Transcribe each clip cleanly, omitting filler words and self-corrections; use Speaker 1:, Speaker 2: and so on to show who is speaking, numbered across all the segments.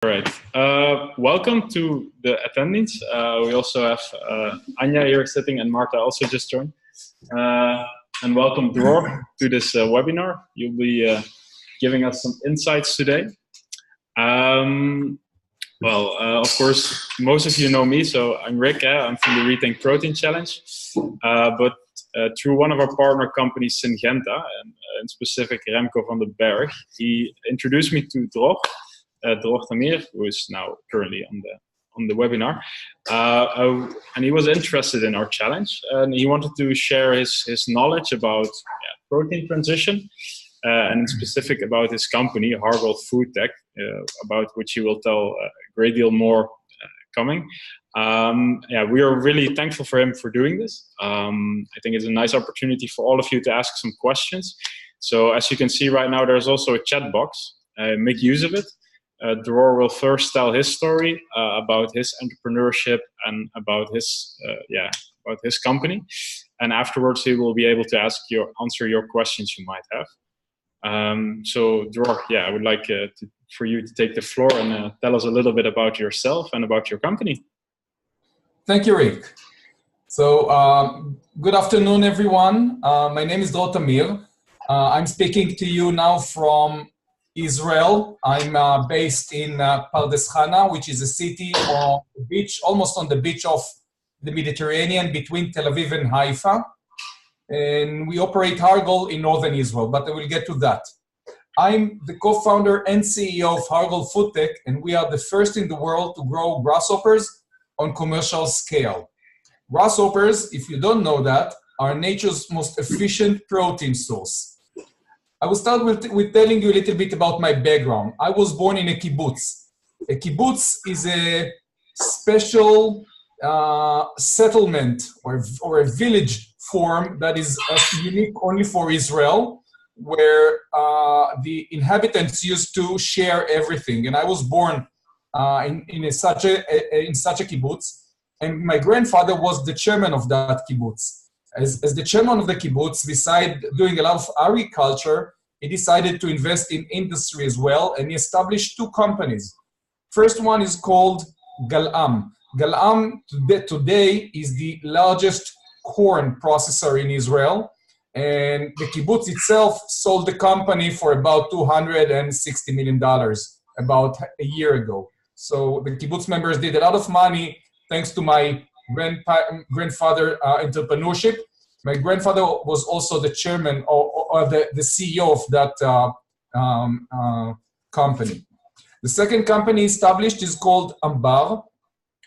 Speaker 1: All right. Welcome to the attendees. We also have Anya here sitting and Marta also just joined. And welcome Dror to this webinar. You'll be giving us some insights today. Of course, most of you know me, so I'm Rick. I'm from the Rethink Protein Challenge. But through one of our partner companies, Syngenta, and in specific Remco van den Berg, he introduced me to Dror. Dror Tamir, who is now currently on the webinar, and he was interested in our challenge, and he wanted to share his knowledge about protein transition, and in specific about his company, Hargol Food Tech, about which he will tell a great deal more coming. We are really thankful for him for doing this. I think it's a nice opportunity for all of you to ask some questions. So as you can see right now, there's also a chat box. Make use of it. Dror will first tell his story about his entrepreneurship and about his company, and afterwards he will be able to answer your questions you might have. So Dror, I would like for you to take the floor and tell us a little bit about yourself and about your company.
Speaker 2: Thank you, Rick. So good afternoon, everyone. My name is Dror Tamir. I'm speaking to you now from Israel. I'm based in Pardes Chana, which is a city on the beach, almost on the beach of the Mediterranean between Tel Aviv and Haifa. And we operate Hargol in northern Israel, but I will get to that. I'm the co-founder and CEO of Hargol Food Tech, and we are the first in the world to grow grasshoppers on commercial scale. Grasshoppers, if you don't know that, are nature's most efficient protein source. I will start with telling you a little bit about my background. I was born in a kibbutz. A kibbutz is a special settlement or a village form that is unique only for Israel, where the inhabitants used to share everything. And I was born in such a kibbutz, and my grandfather was the chairman of that kibbutz. As the chairman of the kibbutz, besides doing a lot of agriculture, he decided to invest in industry as well, and he established two companies. First one is called Gal'am. Gal'am today is the largest corn processor in Israel, and the kibbutz itself sold the company for about $260 million about a year ago. So the kibbutz members did a lot of money thanks to my grandfather entrepreneurship. My grandfather was also the chairman or the CEO of that company. The second company established is called Ambar.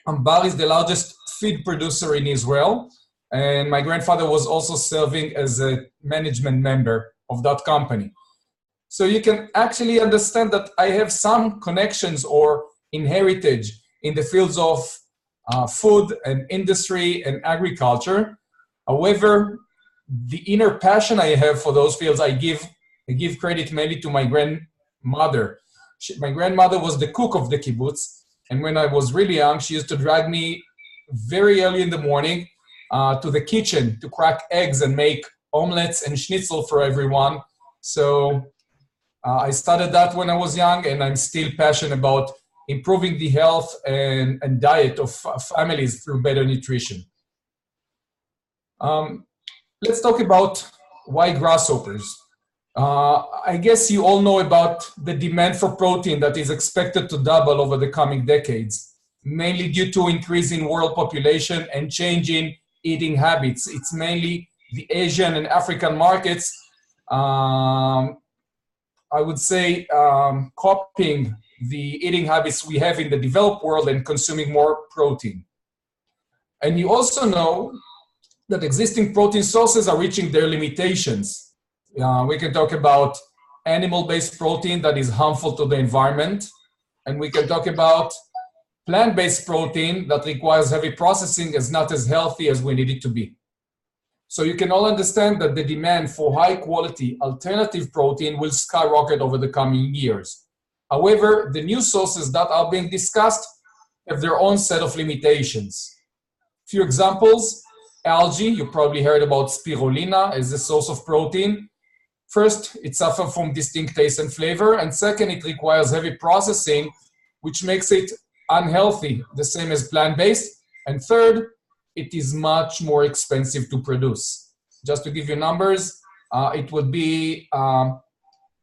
Speaker 2: Ambar is the largest feed producer in Israel, and my grandfather was also serving as a management member of that company. So you can actually understand that I have some connections or inheritage in the fields of food and industry and agriculture. However, the inner passion I have for those fields, I give credit mainly to my grandmother. My grandmother was the cook of the kibbutz, and when I was really young, she used to drag me very early in the morning to the kitchen to crack eggs and make omelets and schnitzel for everyone. So I started that when I was young, and I'm still passionate about improving the health and diet of families through better nutrition. Let's talk about why grasshoppers. I guess you all know about the demand for protein that is expected to double over the coming decades, mainly due to increase in world population and change in eating habits. It's mainly the Asian and African markets, I would say, copying the eating habits we have in the developed world and consuming more protein. And you also know that existing protein sources are reaching their limitations. We can talk about animal-based protein that is harmful to the environment, and we can talk about plant-based protein that requires heavy processing, is not as healthy as we need it to be. So you can all understand that the demand for high-quality alternative protein will skyrocket over the coming years. However, the new sources that are being discussed have their own set of limitations. Few examples: algae. You probably heard about spirulina as a source of protein. First, it suffers from distinct taste and flavor, and second, it requires heavy processing which makes it unhealthy, the same as plant-based. And third, it is much more expensive to produce. Just to give you numbers, it would be a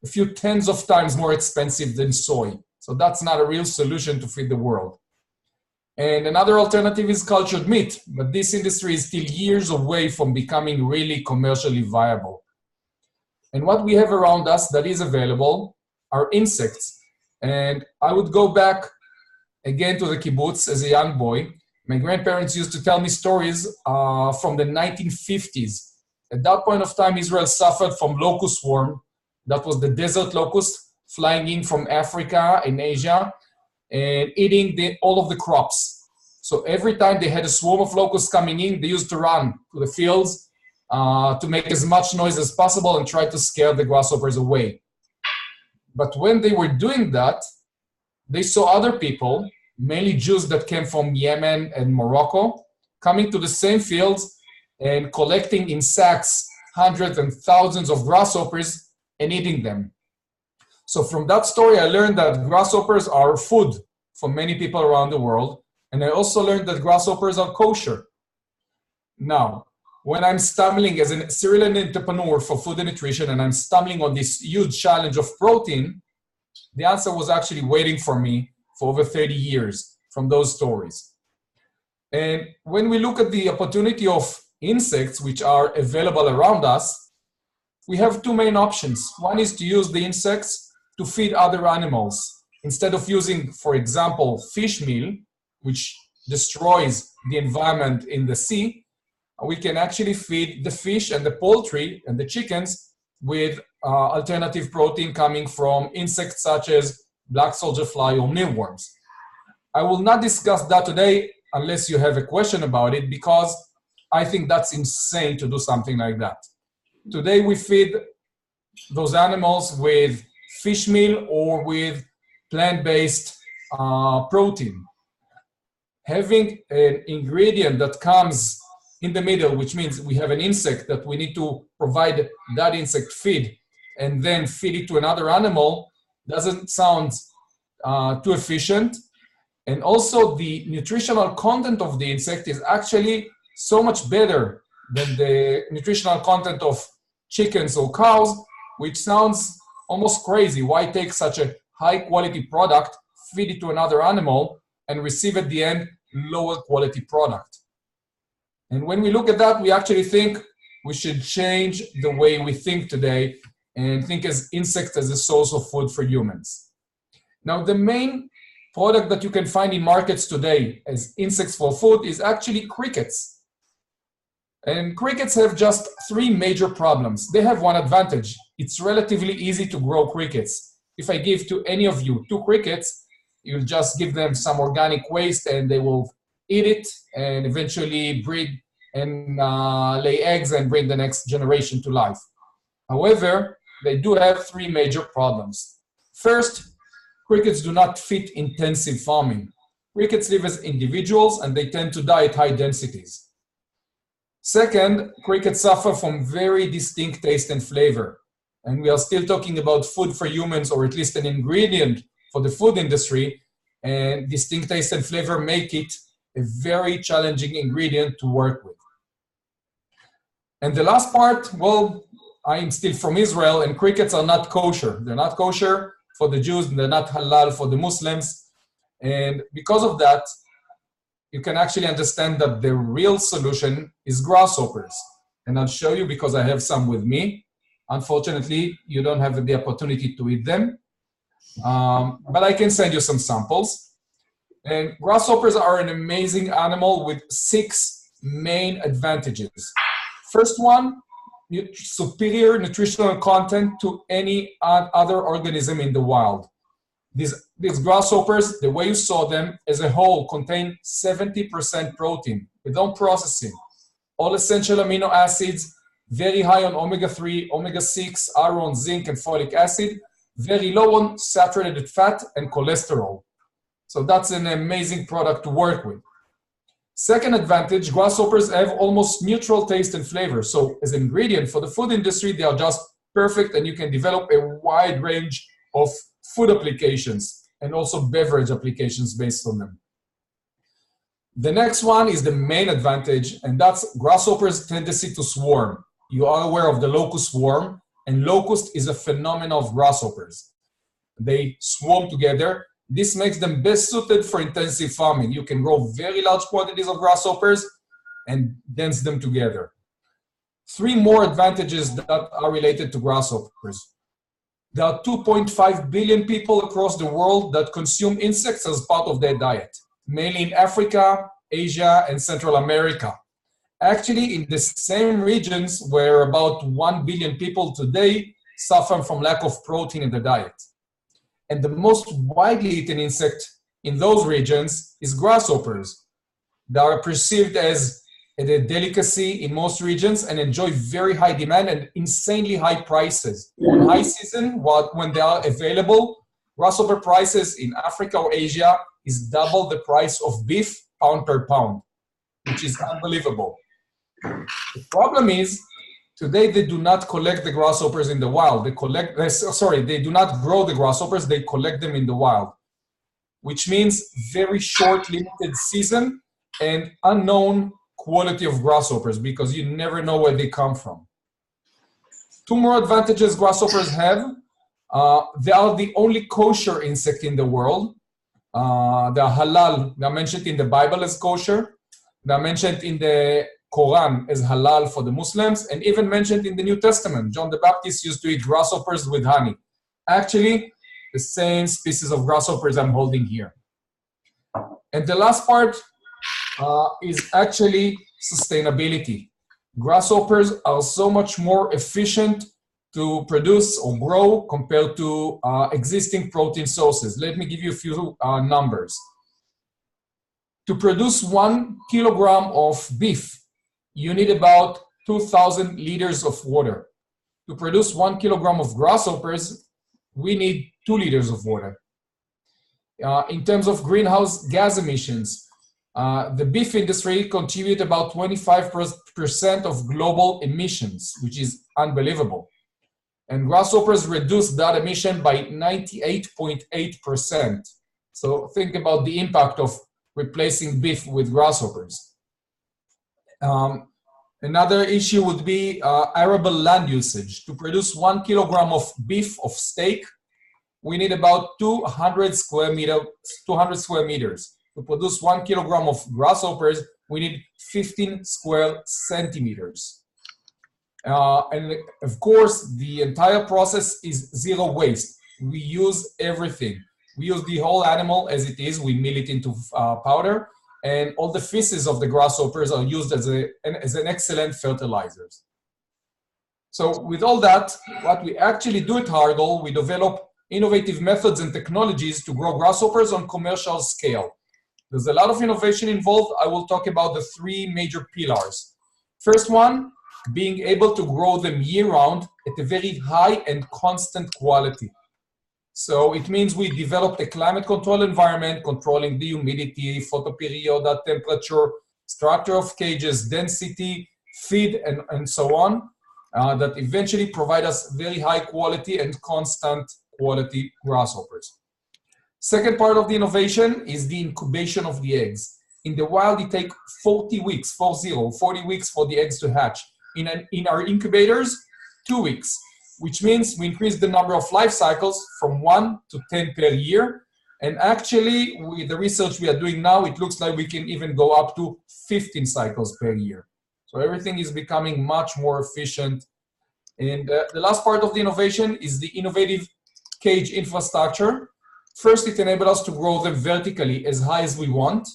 Speaker 2: few tens of times more expensive than soy. So that's not a real solution to feed the world. And another alternative is cultured meat, but this industry is still years away from becoming really commercially viable. And what we have around us that is available are insects. And I would go back again to the kibbutz as a young boy. My grandparents used to tell me stories from the 1950s. At that point of time, Israel suffered from locust swarm. That was the desert locust flying in from Africa and Asia and eating all of the crops. So every time they had a swarm of locusts coming in, they used to run to the fields to make as much noise as possible and try to scare the grasshoppers away. But when they were doing that, they saw other people, mainly Jews that came from Yemen and Morocco, coming to the same fields and collecting in sacks hundreds and thousands of grasshoppers and eating them. So from that story, I learned that grasshoppers are food for many people around the world. And I also learned that grasshoppers are kosher. Now, when I'm stumbling as a serial entrepreneur for food and nutrition, and I'm stumbling on this huge challenge of protein, the answer was actually waiting for me for over 30 years from those stories. And when we look at the opportunity of insects, which are available around us, we have two main options. One is to use the insects to feed other animals. Instead of using, for example, fish meal, which destroys the environment in the sea, we can actually feed the fish and the poultry and the chickens with alternative protein coming from insects such as black soldier fly or mealworms. I will not discuss that today unless you have a question about it, because I think that's insane to do something like that. Today we feed those animals with fish meal or with plant-based protein. Having an ingredient that comes in the middle, which means we have an insect that we need to provide that insect feed and then feed it to another animal, doesn't sound too efficient. And also the nutritional content of the insect is actually so much better than the nutritional content of chickens or cows, which sounds almost crazy. Why take such a high quality product, feed it to another animal, and receive at the end lower quality product? And when we look at that, we actually think we should change the way we think today and think as insects as a source of food for humans. Now, the main product that you can find in markets today as insects for food is actually crickets. And crickets have just three major problems. They have one advantage. It's relatively easy to grow crickets. If I give to any of you 2 crickets, you'll just give them some organic waste and they will eat it and eventually breed and lay eggs and bring the next generation to life. However, they do have 3 major problems. First, crickets do not fit intensive farming. Crickets live as individuals and they tend to die at high densities. Second, crickets suffer from very distinct taste and flavor. And we are still talking about food for humans, or at least an ingredient for the food industry, and distinct taste and flavor make it a very challenging ingredient to work with. And the last part, well, I'm still from Israel, and crickets are not kosher. They're not kosher for the Jews, and they're not halal for the Muslims. And because of that, you can actually understand that the real solution is grasshoppers. And I'll show you because I have some with me. Unfortunately, you don't have the opportunity to eat them. But I can send you some samples. And grasshoppers are an amazing animal with 6 main advantages. First one, superior nutritional content to any other organism in the wild. These grasshoppers, the way you saw them as a whole, contain 70% protein without processing. All essential amino acids, very high on omega-3, omega-6, iron, zinc, and folic acid, very low on saturated fat and cholesterol. So that's an amazing product to work with. Second advantage, grasshoppers have almost neutral taste and flavor. So as an ingredient for the food industry, they are just perfect and you can develop a wide range of food applications. and also beverage applications based on them. The next one is the main advantage, and that's grasshoppers' tendency to swarm. You are aware of the locust swarm, and locust is a phenomenon of grasshoppers. They swarm together. This makes them best suited for intensive farming. You can grow very large quantities of grasshoppers and dance them together. Three more advantages that are related to grasshoppers. There are 2.5 billion people across the world that consume insects as part of their diet, mainly in Africa, Asia, and Central America. Actually, in the same regions where about 1 billion people today suffer from lack of protein in the diet. And the most widely eaten insect in those regions is grasshoppers. They are perceived as a delicacy in most regions and enjoy very high demand and insanely high prices. On high season, when they are available, grasshopper prices in Africa or Asia is double the price of beef pound per pound, which is unbelievable. The problem is, today they do not collect the grasshoppers in the wild. They do not grow the grasshoppers, they collect them in the wild, which means very short, limited season and unknown quality of grasshoppers because you never know where they come from. Two more advantages grasshoppers have. They are the only kosher insect in the world. They are halal. They are mentioned in the Bible as kosher. They are mentioned in the Quran as halal for the Muslims, and even mentioned in the New Testament. John the Baptist used to eat grasshoppers with honey. Actually, the same species of grasshoppers I'm holding here. And the last part is actually sustainability. Grasshoppers are so much more efficient to produce or grow compared to existing protein sources. Let me give you a few numbers. To produce 1 kilogram of beef, you need about 2,000 liters of water. To produce 1 kilogram of grasshoppers, we need 2 liters of water. In terms of greenhouse gas emissions, the beef industry contributes about 25% of global emissions, which is unbelievable. And grasshoppers reduce that emission by 98.8%. So think about the impact of replacing beef with grasshoppers. Another issue would be arable land usage. To produce 1 kilogram of beef, of steak, we need about 200 square meters. To produce 1 kilogram of grasshoppers, we need 15 square centimeters. And of course, the entire process is zero waste. We use everything. We use the whole animal as it is. We mill it into powder, and all the feces of the grasshoppers are used as an excellent fertilizers. So with all that, what we actually do at Hargol, we develop innovative methods and technologies to grow grasshoppers on commercial scale. There's a lot of innovation involved. I will talk about the three major pillars. First one, being able to grow them year-round at a very high and constant quality. So it means we developed a climate control environment, controlling the humidity, photoperiod, temperature, structure of cages, density, feed, and so on, that eventually provide us very high quality and constant quality grasshoppers. Second part of the innovation is the incubation of the eggs. In the wild, it takes 40 weeks, 40 weeks for the eggs to hatch. In our incubators, 2 weeks, which means we increase the number of life cycles from 1 to 10 per year. And actually, with the research we are doing now, it looks like we can even go up to 15 cycles per year. So everything is becoming much more efficient. And the last part of the innovation is the innovative cage infrastructure. First, it enables us to grow them vertically as high as we want,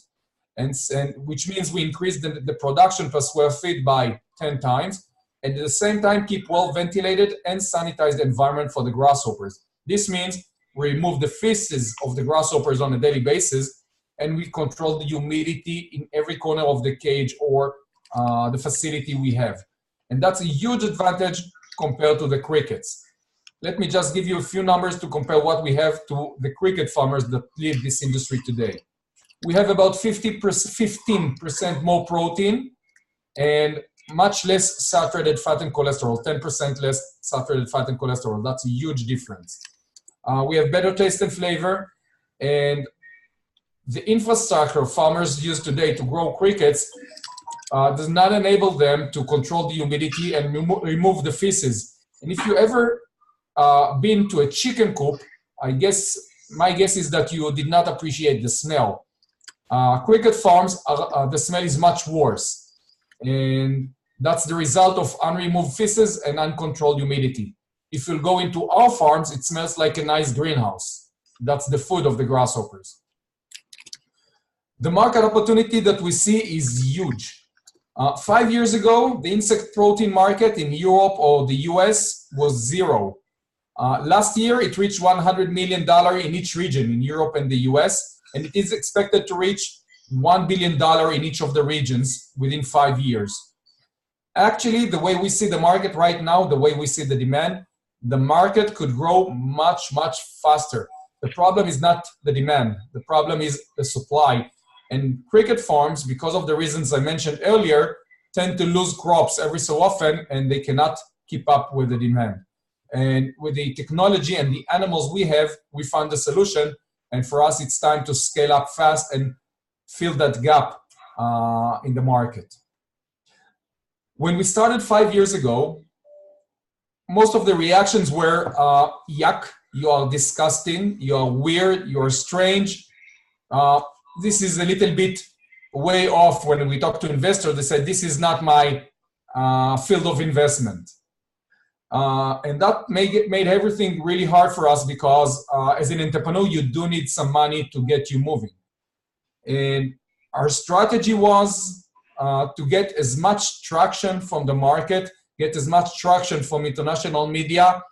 Speaker 2: and which means we increase the production per square feet by 10 times, and at the same time keep well-ventilated and sanitized environment for the grasshoppers. This means we remove the feces of the grasshoppers on a daily basis, and we control the humidity in every corner of the cage or the facility we have. And that's a huge advantage compared to the crickets. Let me just give you a few numbers to compare what we have to the cricket farmers that lead this industry today. We have about 15% more protein and much less saturated fat and cholesterol, 10% less saturated fat and cholesterol. That's a huge difference. We have better taste and flavor. And the infrastructure farmers use today to grow crickets does not enable them to control the humidity and remove the feces. And if you ever been to a chicken coop, my guess is that you did not appreciate the smell. Cricket farms, the smell is much worse. And that's the result of unremoved feces and uncontrolled humidity. If you go into our farms, it smells like a nice greenhouse. That's the food of the grasshoppers. The market opportunity that we see is huge. 5 years ago, the insect protein market in Europe or the US was zero. Last year, it reached $100 million in each region in Europe and the US, and it is expected to reach $1 billion in each of the regions within 5 years. Actually, the way we see the market right now, the way we see the demand, the market could grow much, much faster. The problem is not the demand. The problem is the supply. And cricket farms, because of the reasons I mentioned earlier, tend to lose crops every so often, and they cannot keep up with the demand. And with the technology and the animals we have, we found a solution. And for us, it's time to scale up fast and fill that gap in the market. When we started 5 years ago, most of the reactions were, yuck, you are disgusting, you are weird, you are strange. This is a little bit way off. When we talk to investors, they said, this is not my field of investment. And that made everything really hard for us because as an entrepreneur, you do need some money to get you moving. And our strategy was to get as much traction from the market, get as much traction from international media,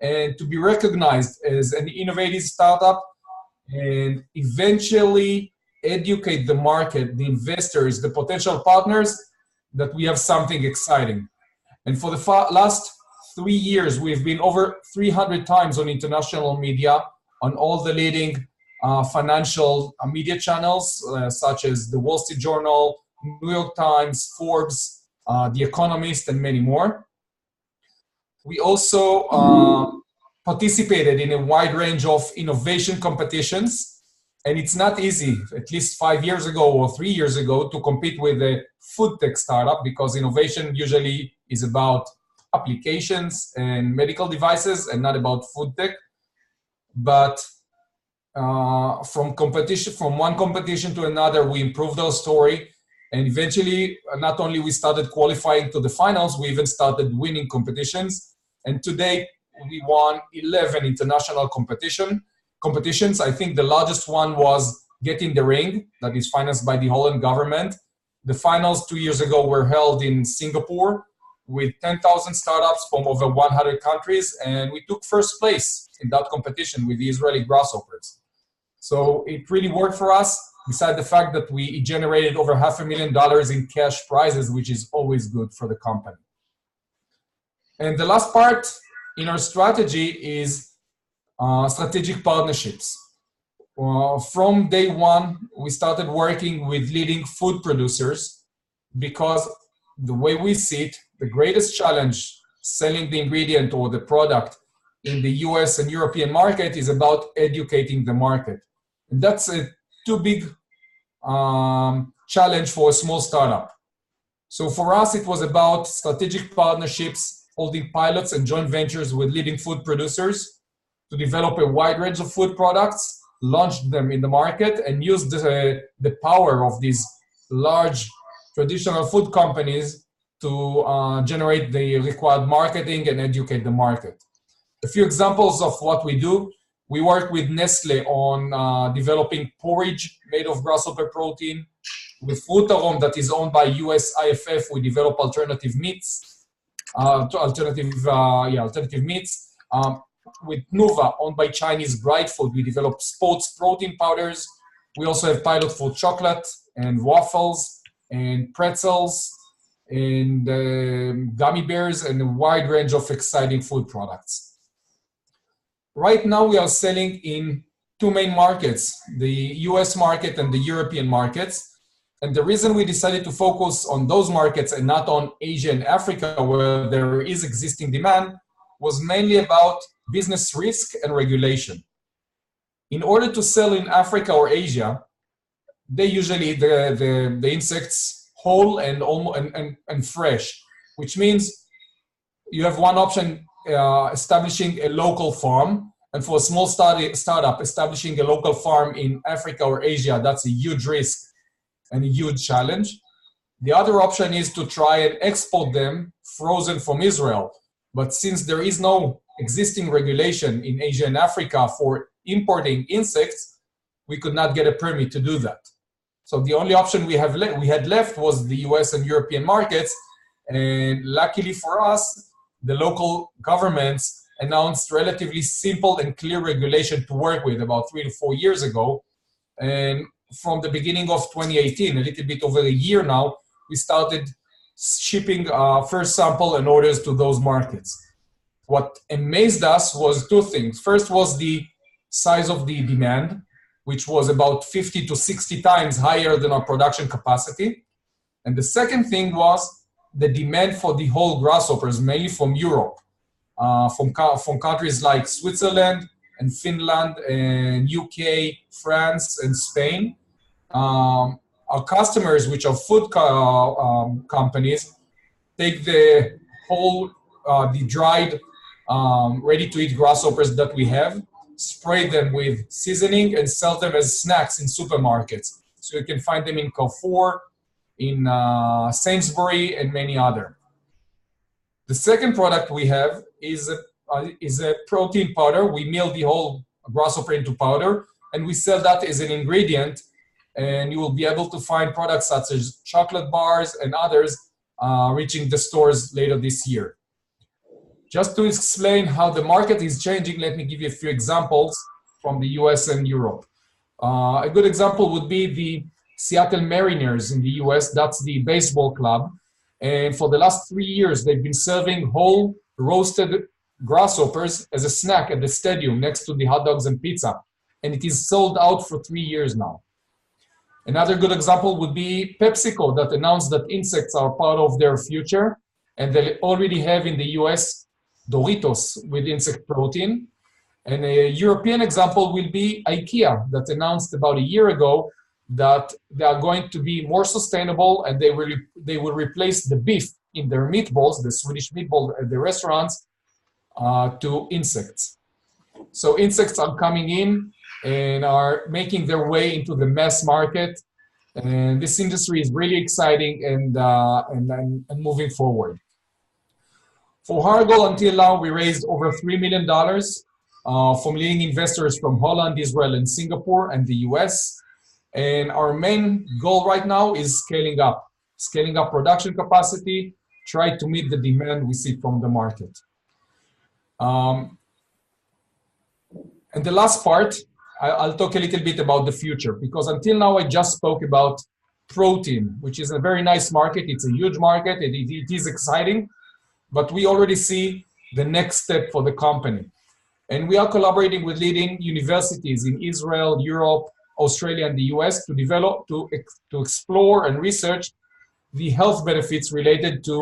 Speaker 2: and to be recognized as an innovative startup, and eventually educate the market, the investors, the potential partners, that we have something exciting. And for the last 3 years, we've been over 300 times on international media, on all the leading financial media channels, such as the Wall Street Journal, New York Times, Forbes, The Economist, and many more. We also participated in a wide range of innovation competitions. And it's not easy, at least 5 years ago or 3 years ago, to compete with a food tech startup, because innovation usually is about applications and medical devices and not about food tech. But from one competition to another, we improved our story. And eventually, not only we started qualifying to the finals, we even started winning competitions. And today, we won 11 international competitions. I think the largest one was Get in the Ring, that is financed by the Holland government. The finals 2 years ago were held in Singapore with 10,000 startups from over 100 countries, and we took first place in that competition with the Israeli Grasshoppers. So it really worked for us, besides the fact that we generated over $500,000 in cash prizes, which is always good for the company. And the last part in our strategy is strategic partnerships. From day one, we started working with leading food producers because the way we see it, the greatest challenge selling the ingredient or the product in the US and European market is about educating the market. And that's a too big challenge for a small startup. So for us, it was about strategic partnerships, holding pilots and joint ventures with leading food producers to develop a wide range of food products, launch them in the market, and use the power of these large traditional food companies to generate the required marketing and educate the market. A few examples of what we do. We work with Nestle on developing porridge made of grasshopper protein. With Frutarom, that is owned by US IFF, we develop alternative meats. Alternative meats. With Nuva, owned by Chinese Bright Food, we develop sports protein powders. We also have pilot for chocolate and waffles and pretzels and gummy bears and a wide range of exciting food products. Right now, we are selling in two main markets, the US market and the European markets. And the reason we decided to focus on those markets and not on Asia and Africa, where there is existing demand, was mainly about business risk and regulation. In order to sell in Africa or Asia, they usually eat the insects whole and fresh, which means you have one option, establishing a local farm. And for a small startup, establishing a local farm in Africa or Asia, that's a huge risk and a huge challenge. The other option is to try and export them frozen from Israel. But since there is no existing regulation in Asia and Africa for importing insects, we could not get a permit to do that. So the only option we had left was the US and European markets. And luckily for us, the local governments announced relatively simple and clear regulation to work with about 3 to 4 years ago. And from the beginning of 2018, a little bit over a year now, we started shipping first sample and orders to those markets. What amazed us was two things. First was the size of the demand, which was about 50 to 60 times higher than our production capacity. And the second thing was the demand for the whole grasshoppers, mainly from Europe. From countries like Switzerland and Finland and UK, France and Spain. Our customers, which are food companies, take the whole, the dried, ready-to-eat grasshoppers that we have, spray them with seasoning and sell them as snacks in supermarkets. So you can find them in Carrefour, in Sainsbury and many other. The second product we have is a protein powder. We mill the whole grasshopper into powder, and we sell that as an ingredient. And you will be able to find products such as chocolate bars and others reaching the stores later this year. Just to explain how the market is changing, let me give you a few examples from the US and Europe. A good example would be the Seattle Mariners in the US. That's the baseball club. And for the last 3 years, they've been serving whole roasted grasshoppers as a snack at the stadium next to the hot dogs and pizza. And it is sold out for 3 years now. Another good example would be PepsiCo, that announced that insects are part of their future. And they already have in the US Doritos with insect protein. And a European example will be IKEA, that announced about a year ago that they are going to be more sustainable, and they will replace the beef in their meatballs, the Swedish meatball at the restaurants, to insects. So insects are coming in and are making their way into the mass market, and this industry is really exciting and moving forward. For Hargol, until now, we raised over $3 million from leading investors from Holland, Israel, and Singapore, and the US. And our main goal right now is scaling up production capacity, try to meet the demand we see from the market. And the last part, I'll talk a little bit about the future, because until now I just spoke about protein, which is a very nice market. It's a huge market, it is exciting, but we already see the next step for the company. And we are collaborating with leading universities in Israel, Europe, Australia, and the US to explore and research the health benefits related to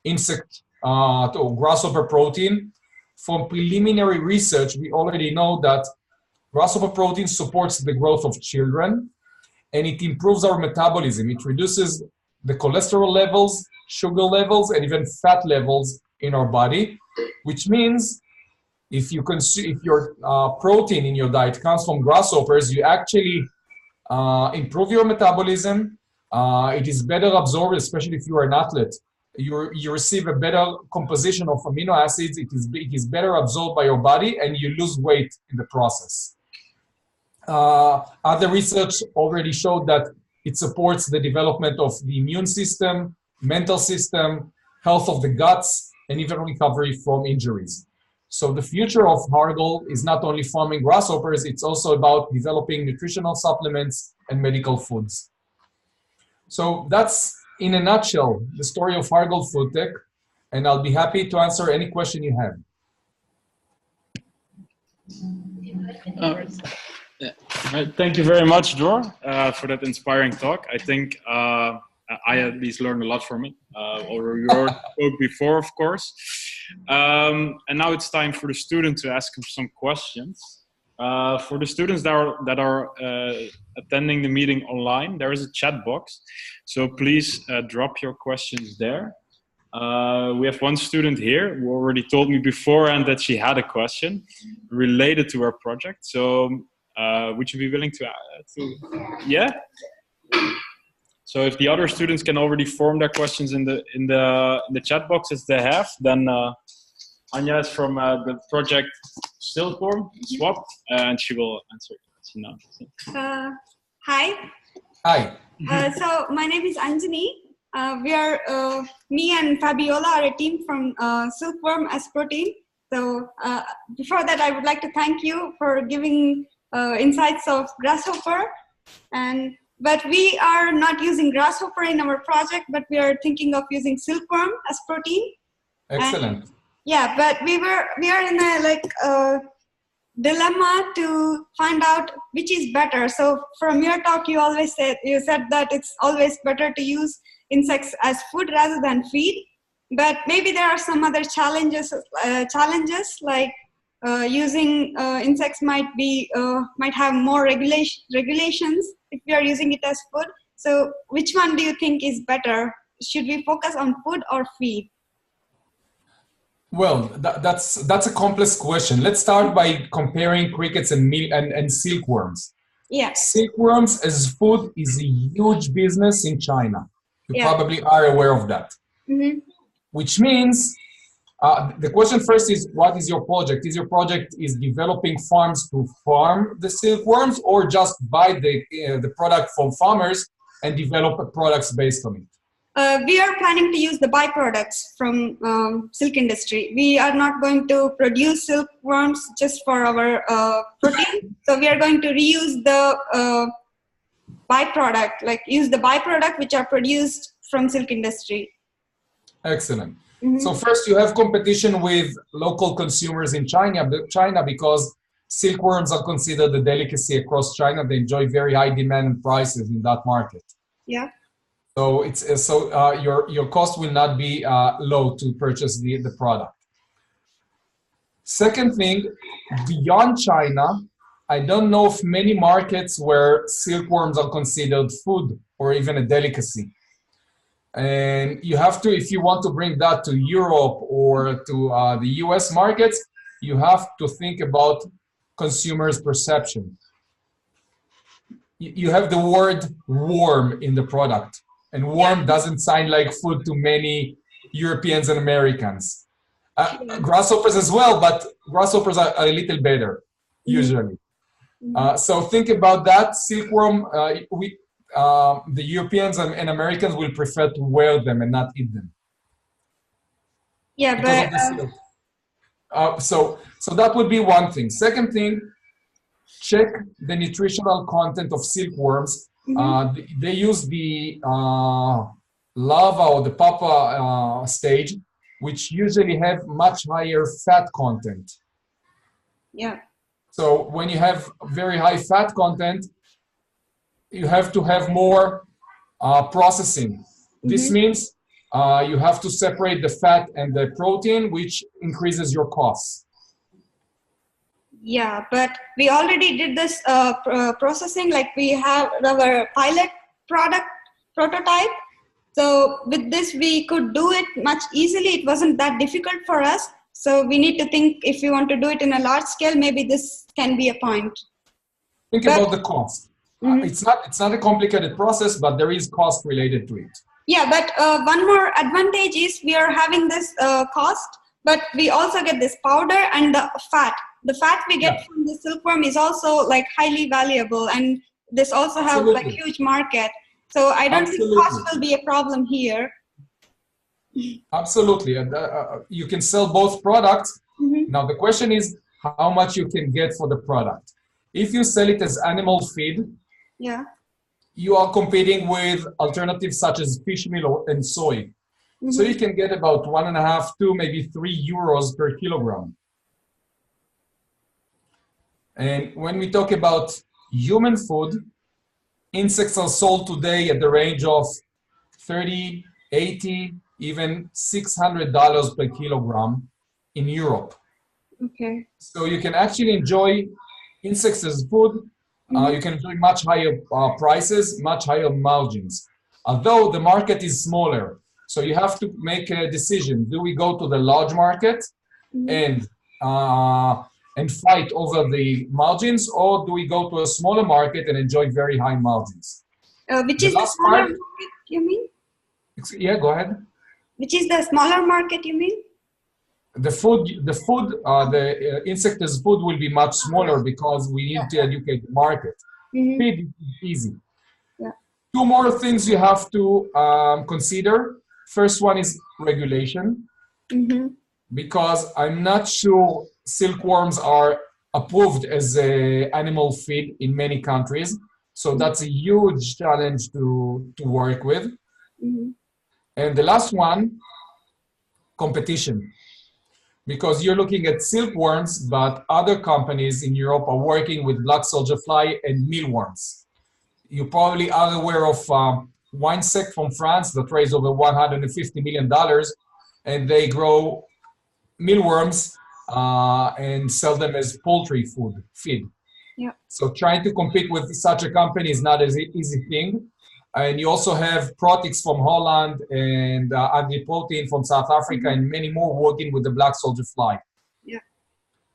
Speaker 2: to grasshopper protein. From preliminary research, we already know that grasshopper protein supports the growth of children, and it improves our metabolism. It reduces the cholesterol levels, sugar levels, and even fat levels in our body, which means if your protein in your diet comes from grasshoppers, you actually improve your metabolism. It is better absorbed, especially if you are an athlete. You receive a better composition of amino acids. It is better absorbed by your body, and you lose weight in the process. Other research already showed that it supports the development of the immune system, mental system, health of the guts, and even recovery from injuries. So the future of Hargol is not only farming grasshoppers, it's also about developing nutritional supplements and medical foods. So that's, in a nutshell, the story of Hargol Food Tech, and I'll be happy to answer any question you have.
Speaker 1: All right. Yeah. All right. Thank you very much, Dror, for that inspiring talk. I think I at least learned a lot from it. Or you spoke before, of course. And now it's time for the student to ask him some questions. For the students that are attending the meeting online, there is a chat box. So please drop your questions there. We have one student here who already told me beforehand that she had a question related to her project. So would you be willing to yeah? So if the other students can already form their questions in the chat box as they have, then Anya is from the project Silkworm Swap, and she will answer your question now.
Speaker 3: Hi.
Speaker 2: Hi.
Speaker 3: So my name is Anjani. Me and Fabiola are a team from Silkworm as Protein. So before that, I would like to thank you for giving insights of Grasshopper. But we are not using Grasshopper in our project, but we are thinking of using Silkworm as Protein.
Speaker 2: Excellent.
Speaker 3: Yeah, but we are in a dilemma to find out which is better. So from your talk, you said that it's always better to use insects as food rather than feed. But maybe there are some other challenges like using insects might have more regulations if we are using it as food. So which one do you think is better? Should we focus on food or feed?
Speaker 2: Well, that's a complex question. Let's start by comparing crickets and silkworms.
Speaker 3: Yeah.
Speaker 2: Silkworms as food is a huge business in China. You probably are aware of that.
Speaker 3: Mm-hmm.
Speaker 2: Which means the question first is, what is your project? Is your project developing farms to farm the silkworms, or just buy the product from farmers and develop products based on it?
Speaker 3: We are planning to use the byproducts from silk industry. We are not going to produce silkworms just for our protein. So we are going to reuse the byproduct, use the byproduct which are produced from silk industry.
Speaker 2: Excellent.
Speaker 3: Mm-hmm.
Speaker 2: So first you have competition with local consumers in China because silkworms are considered a delicacy across China. They enjoy very high demand and prices in that market.
Speaker 3: Yeah.
Speaker 2: So your cost will not be low to purchase the product. Second thing, beyond China, I don't know of many markets where silkworms are considered food or even a delicacy. And you have to, if you want to bring that to Europe or to the US markets, you have to think about consumers' perception. You have the word worm in the product. And worm doesn't sound like food to many Europeans and Americans. Grasshoppers as well, but grasshoppers are a little better, usually. So think about that. Silkworm, the Europeans and Americans will prefer to wear them and not eat them.
Speaker 3: Yeah,
Speaker 2: but so that would be one thing. Second thing, check the nutritional content of silkworms. They use the larva or the pupa stage, which usually have much higher fat content.
Speaker 3: Yeah.
Speaker 2: So when you have very high fat content, you have to have more processing. This means you have to separate the fat and the protein, which increases your costs.
Speaker 3: Yeah, but we already did this processing, like we have our pilot prototype. So with this, we could do it much easily. It wasn't that difficult for us. So we need to think, if we want to do it in a large scale, maybe this can be a point.
Speaker 2: Think about the cost. It's not a complicated process, but there is cost related to it.
Speaker 3: Yeah, but one more advantage is we are having this cost, but we also get this powder and the fat. The fat we get from the silkworm is also like highly valuable, and this also has like huge market. So I don't think cost will be a problem here.
Speaker 2: Absolutely. You can sell both products. Now the question is how much you can get for the product. If you sell it as animal feed, you are competing with alternatives such as fish meal and soy. So you can get about 1.5 to maybe 3 euros per kilogram. And when we talk about human food, insects are sold today at the range of $30, $80, even $600 per kilogram in Europe.
Speaker 3: Okay.
Speaker 2: So you can actually enjoy insects as food, you can enjoy much higher prices, much higher margins. Although the market is smaller, so you have to make a decision. Do we go to the large market and fight over the margins, or do we go to a smaller market and enjoy very high margins?
Speaker 3: Which is the smaller market, you mean?
Speaker 2: Yeah, go ahead.
Speaker 3: Which is the smaller market, you mean?
Speaker 2: The insect as food will be much smaller because we need to educate the market. Feed is easy.
Speaker 3: Yeah.
Speaker 2: Two more things you have to consider. First one is regulation, because I'm not sure silkworms are approved as a animal feed in many countries. So that's a huge challenge to work with. And the last one, competition. Because you're looking at silkworms, but other companies in Europe are working with black soldier fly and mealworms. You probably are aware of Winesec from France that raised over $150 million, and they grow mealworms and sell them as poultry feed.
Speaker 3: Yeah.
Speaker 2: So trying to compete with such a company is not an easy thing. And you also have Protix from Holland and Agriprotein from South Africa and many more working with the black soldier fly.
Speaker 3: Yeah.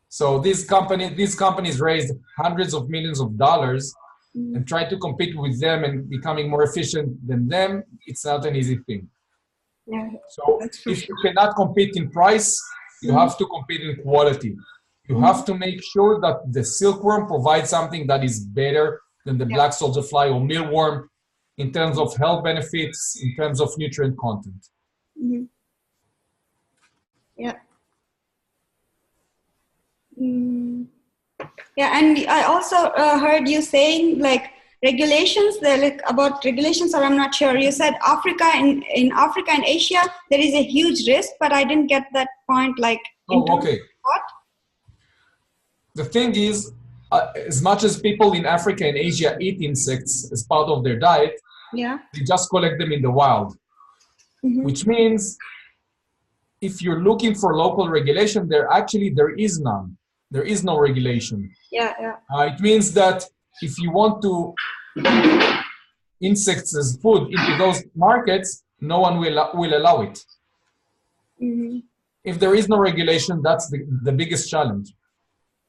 Speaker 2: So these companies raised hundreds of millions of dollars and try to compete with them and becoming more efficient than them. It's not an easy thing.
Speaker 3: Yeah.
Speaker 2: So if you cannot compete in price, you have to compete in quality. You have to make sure that the silkworm provides something that is better than the black soldier fly or mealworm, in terms of health benefits, in terms of nutrient content.
Speaker 3: Yeah. Yeah, and I also heard you saying like regulations, like about regulations, or I'm not sure. You said Africa, in Africa and Asia, there is a huge risk, but I didn't get that point. Like,
Speaker 2: okay.
Speaker 3: What?
Speaker 2: The thing is, as much as people in Africa and Asia eat insects as part of their diet, they just collect them in the wild, which means if you're looking for local regulation, there is none. There is no regulation. It means that if you want to insects as food into those markets, no one will allow it. If there is no regulation, that's the biggest challenge.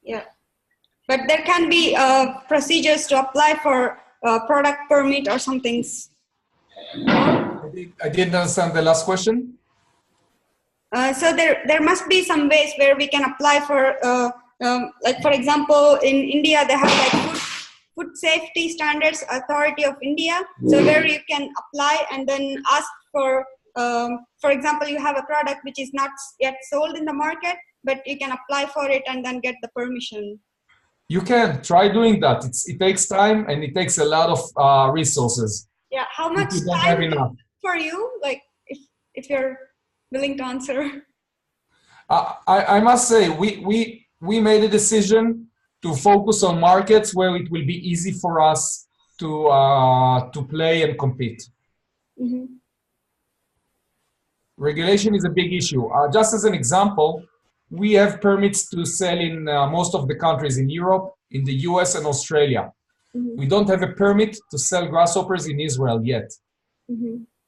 Speaker 3: Yeah, but there can be procedures to apply for product permit or something.
Speaker 2: I didn't understand the last question.
Speaker 3: So there must be some ways where we can apply for, like for example, in India they have like Food Safety Standards Authority of India, so where you can apply and then ask for example, you have a product which is not yet sold in the market, but you can apply for it and then get the permission.
Speaker 2: You can try doing that. It takes time and it takes a lot of resources.
Speaker 3: Yeah, how much
Speaker 2: you don't
Speaker 3: time
Speaker 2: have enough.
Speaker 3: For you? Like, if you're willing to answer.
Speaker 2: I must say, we made a decision to focus on markets where it will be easy for us to play and compete. Regulation is a big issue. Just as an example, we have permits to sell in most of the countries in Europe, in the US and Australia. We don't have a permit to sell grasshoppers in Israel yet.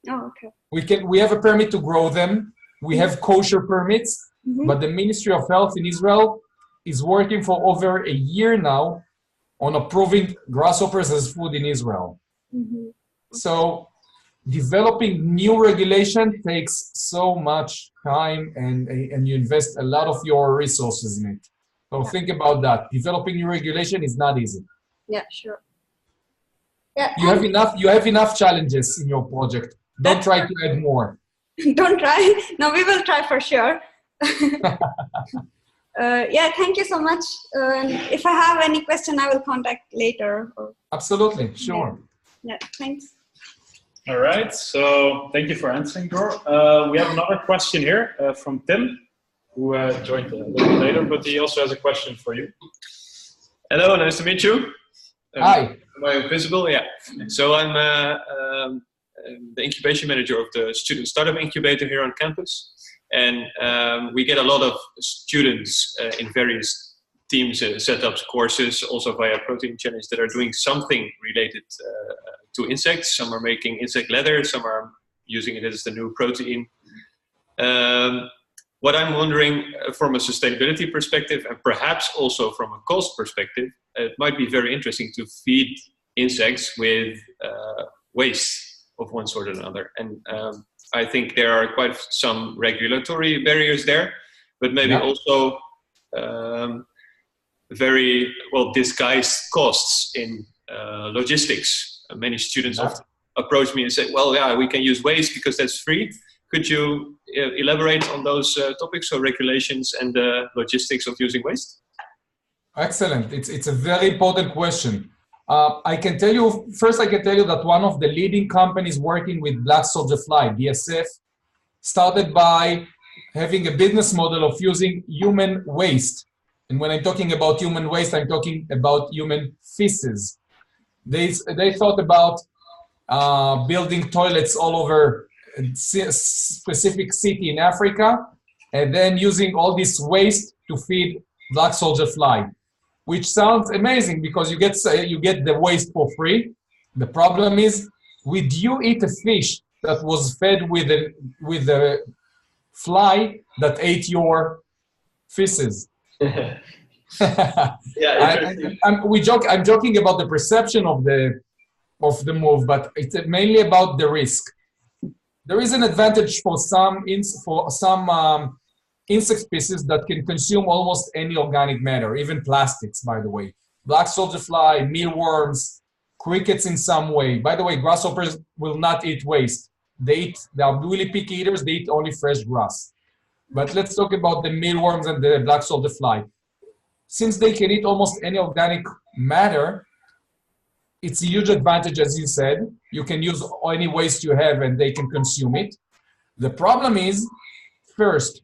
Speaker 3: Oh, okay.
Speaker 2: We have a permit to grow them. We have kosher permits, but the Ministry of Health in Israel is working for over a year now on approving grasshoppers as food in Israel. So developing new regulation takes so much time and you invest a lot of your resources in it. So think about that. Developing new regulation is not easy.
Speaker 3: Yeah, sure. Yeah,
Speaker 2: you have enough challenges in your project. Don't try to add more.
Speaker 3: Don't try. No, we will try for sure. Yeah, thank you so much. If I have any question, I will contact later.
Speaker 2: Absolutely, sure.
Speaker 3: Yeah, thanks.
Speaker 1: All right, so thank you for answering, Dror. We have another question here from Tim, who joined a little later, but he also has a question for you.
Speaker 4: Hello, nice to meet you.
Speaker 2: Hi.
Speaker 4: Am I visible? Yeah. So I'm the incubation manager of the student startup incubator here on campus. And we get a lot of students in various teams set up courses also via Protein Challenge that are doing something related to insects. Some are making insect leather, some are using it as the new protein. What I'm wondering from a sustainability perspective, and perhaps also from a cost perspective, it might be very interesting to feed insects with waste of one sort or another. And I think there are quite some regulatory barriers there, but maybe also very well disguised costs in logistics. Many students often approach me and say, well, yeah, we can use waste because that's free. Could you elaborate on those topics, so regulations and the logistics of using waste?
Speaker 2: Excellent. It's a very important question. I can tell you that one of the leading companies working with black soldier fly, BSF, started by having a business model of using human waste. And when I'm talking about human waste, I'm talking about human feces. They thought about building toilets all over a specific city in Africa, and then using all this waste to feed black soldier fly, which sounds amazing because you get the waste for free. The problem is, would you eat a fish that was fed with a fly that ate your feces? I'm joking about the perception of the move, but it's mainly about the risk. There is an advantage for some insect species that can consume almost any organic matter, even plastics, by the way. Black soldier fly, mealworms, crickets in some way. By the way, grasshoppers will not eat waste. They are really picky eaters. They eat only fresh grass. But let's talk about the mealworms and the black soldier fly. Since they can eat almost any organic matter, it's a huge advantage, as you said. You can use any waste you have and they can consume it. The problem is, first,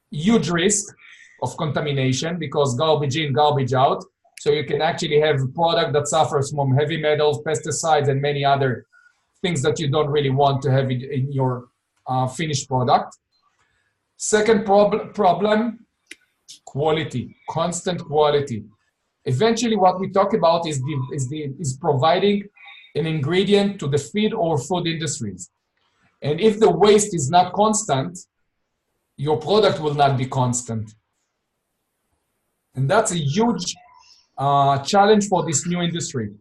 Speaker 2: huge risk of contamination because garbage in, garbage out. So you can actually have a product that suffers from heavy metals, pesticides, and many other things that you don't really want to have in your finished product. Second problem, quality, constant quality. Eventually, what we talk about is providing an ingredient to the feed or food industries. And if the waste is not constant, your product will not be constant. And that's a huge challenge for this new industry.